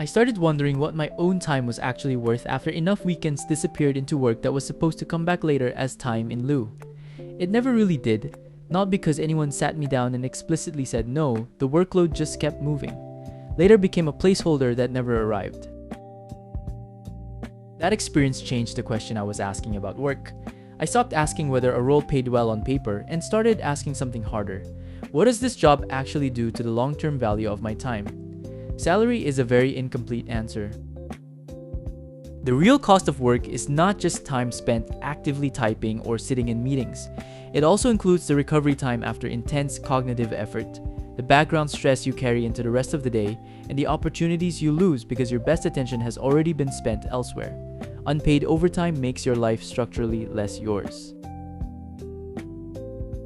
I started wondering what my own time was actually worth after enough weekends disappeared into work that was supposed to come back later as time in lieu. It never really did, not because anyone sat me down and explicitly said no, the workload just kept moving. Later became a placeholder that never arrived. That experience changed the question I was asking about work. I stopped asking whether a role paid well on paper and started asking something harder. What does this job actually do to the long-term value of my time? Salary is a very incomplete answer. The real cost of work is not just time spent actively typing or sitting in meetings. It also includes the recovery time after intense cognitive effort, the background stress you carry into the rest of the day, and the opportunities you lose because your best attention has already been spent elsewhere. Unpaid overtime makes your life structurally less yours.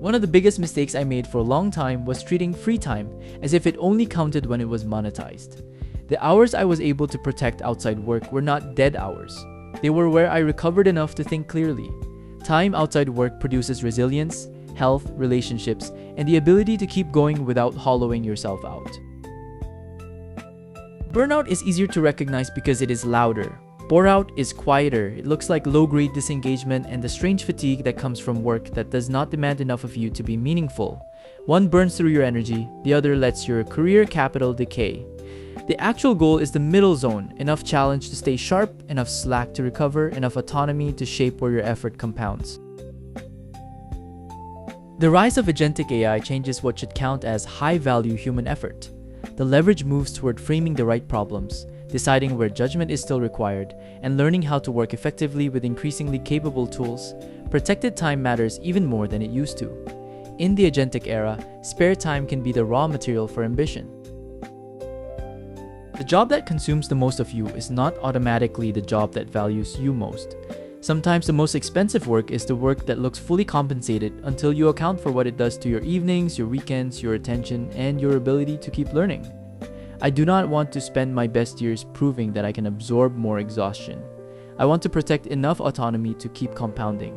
One of the biggest mistakes I made for a long time was treating free time as if it only counted when it was monetized. The hours I was able to protect outside work were not dead hours. They were where I recovered enough to think clearly. Time outside work produces resilience, health, relationships, and the ability to keep going without hollowing yourself out. Burnout is easier to recognize because it is louder. Bore-out is quieter. It looks like low-grade disengagement and the strange fatigue that comes from work that does not demand enough of you to be meaningful. One burns through your energy, the other lets your career capital decay. The actual goal is the middle zone, enough challenge to stay sharp, enough slack to recover, enough autonomy to shape where your effort compounds. The rise of agentic AI changes what should count as high-value human effort. The leverage moves toward framing the right problems, deciding where judgment is still required, and learning how to work effectively with increasingly capable tools. Protected time matters even more than it used to. In the agentic era, spare time can be the raw material for ambition. The job that consumes the most of you is not automatically the job that values you most. Sometimes the most expensive work is the work that looks fully compensated until you account for what it does to your evenings, your weekends, your attention, and your ability to keep learning. I do not want to spend my best years proving that I can absorb more exhaustion. I want to protect enough autonomy to keep compounding.